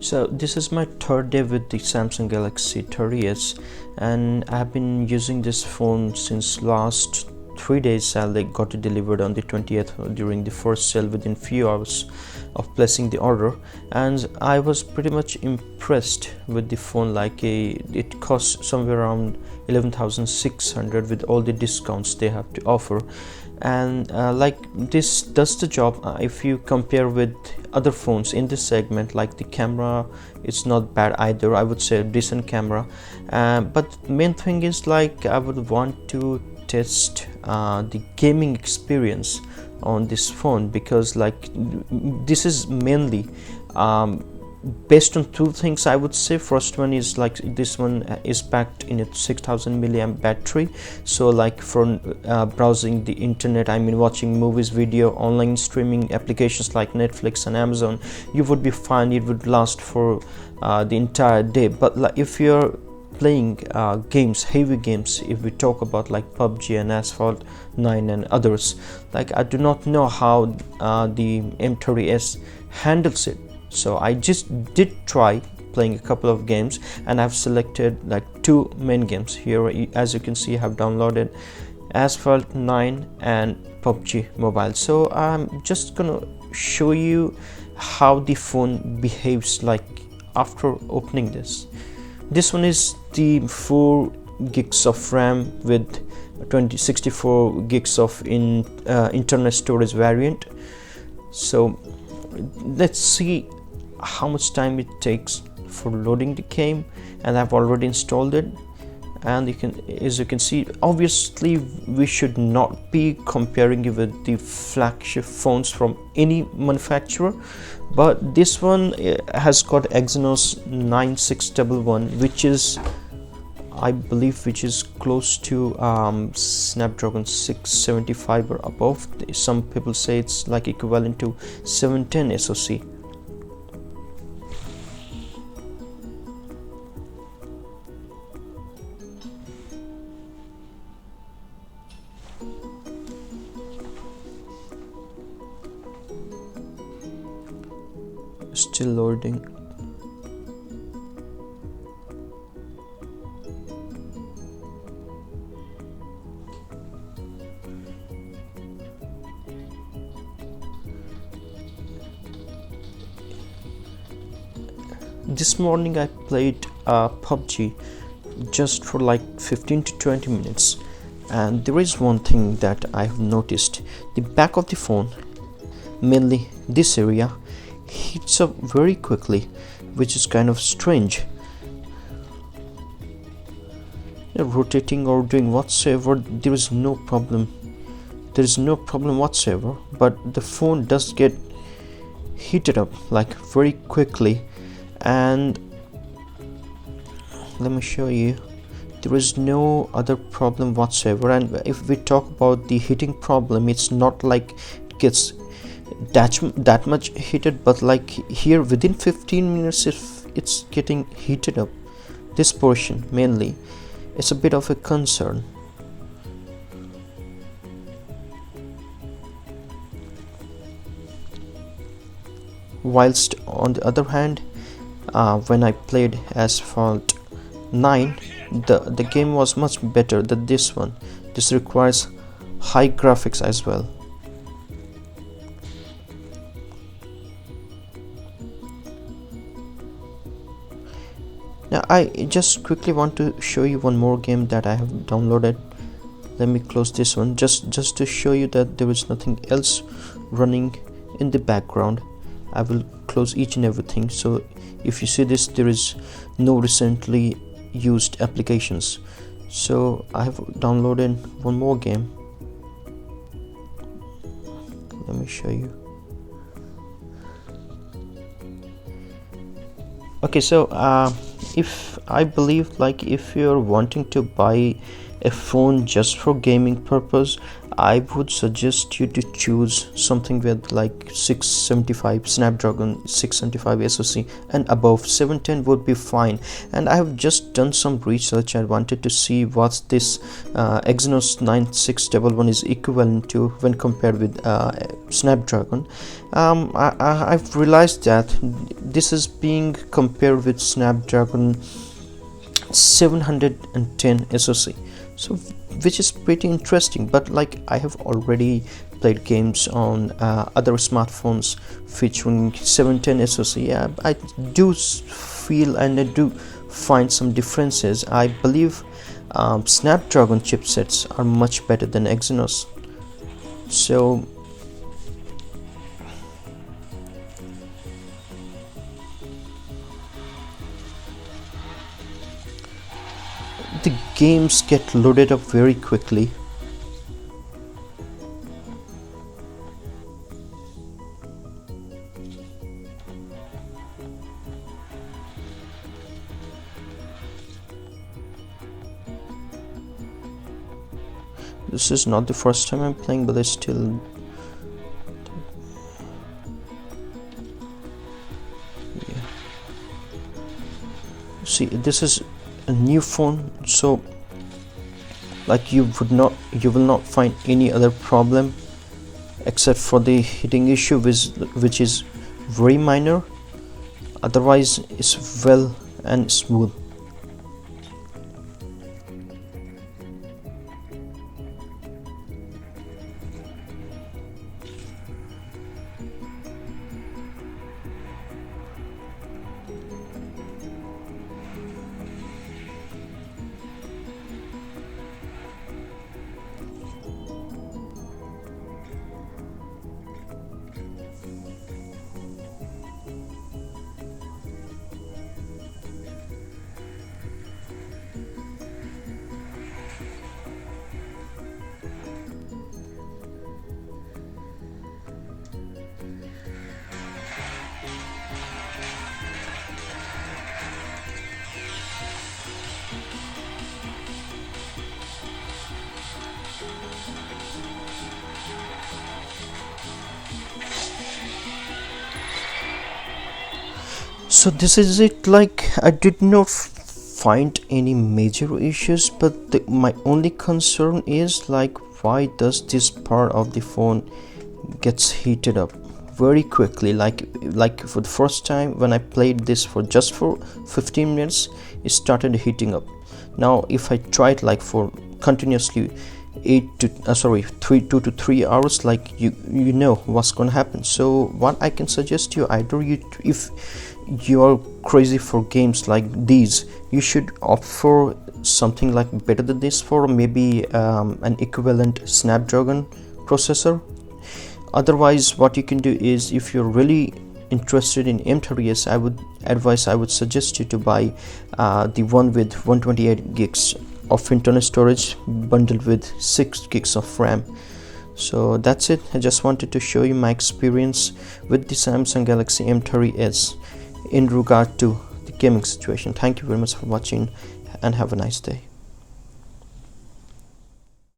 So this is my third day with the Samsung Galaxy M30s, and I have been using this phone since last 3 days. I got it delivered on the 20th during the first sale within few hours of placing the order, and I was pretty much impressed with the phone. It costs somewhere around 11,600 with all the discounts they have to offer, and this does the job. If you compare with other phones in this segment, like the camera, it's not bad either. I would say a decent camera, but main thing is I would want to test the gaming experience on this phone, because this is mainly based on two things. I would say first one is this one is packed in a 6000 milliamp battery, so for browsing the internet, I mean watching movies, video, online streaming applications like Netflix and Amazon, you would be fine. It would last for the entire day. But if you're playing games, heavy games, if we talk about like PUBG and Asphalt 9 and others, I do not know how the M30s handles it. So I just did try playing a couple of games, and I've selected two main games here. As you can see, I have downloaded Asphalt 9 and PUBG Mobile. So I'm just gonna show you how the phone behaves after opening this. This one is the 4 gigs of RAM with 64 gigs of internal storage variant. So let's see how much time it takes for loading the game, and I've already installed it. And as you can see, obviously we should not be comparing it with the flagship phones from any manufacturer, but this one has got Exynos 9611, which is, I believe, close to Snapdragon 675 or above. Some people say it's equivalent to 710 SoC. Still loading. This morning I played PUBG just for 15 to 20 minutes, and there is one thing that I have noticed: the back of the phone, mainly this area, heats up very quickly, which is kind of strange. Rotating or doing whatsoever, there is no problem whatsoever, but the phone does get heated up very quickly. And let me show you, there is no other problem whatsoever. And if we talk about the heating problem, it's not it gets that much heated, but here within 15 minutes it's getting heated up. This portion mainly, it's a bit of a concern. Whilst on the other hand, when I played Asphalt 9, the game was much better than this one. This requires high graphics as well. Now I just quickly want to show you one more game that I have downloaded. Let me close this one just to show you that there is nothing else running in the background. I will close each and everything, so if you see this, there is no recently used applications. So I have downloaded one more game. Let me show you. Okay, so if I believe if you're wanting to buy a phone just for gaming purpose, I would suggest you to choose something with like 675 Snapdragon 675 SoC and above. 710 would be fine. And I have just done some research. I wanted to see what this Exynos 9611 is equivalent to when compared with Snapdragon. I've realized that this is being compared with Snapdragon 710 SoC, so which is pretty interesting. But like, I have already played games on other smartphones featuring 710 SoC. Yeah, I do feel and I do find some differences. I believe Snapdragon chipsets are much better than Exynos. So the games get loaded up very quickly. This is not the first time I'm playing, but I still see, this is a new phone, so like you will not find any other problem except for the heating issue, which is very minor. Otherwise it's well and smooth. So this is it. Like, I did not find any major issues, but my only concern is like, why does this part of the phone gets heated up very quickly? Like for the first time when I played this for just for 15 minutes, it started heating up. Now if I try it like for continuously 2 to 3 hours, like you know what's gonna happen. So what I can suggest you, either if you're crazy for games like these, you should opt for something like better than this, for maybe an equivalent Snapdragon processor. Otherwise, what you can do is, if you're really interested in M30s, I would suggest you to buy the one with 128 gigs of internal storage bundled with 6 gigs of RAM. So that's it. I just wanted to show you my experience with the Samsung Galaxy M30s in regard to the gaming situation. Thank you very much for watching and have a nice day.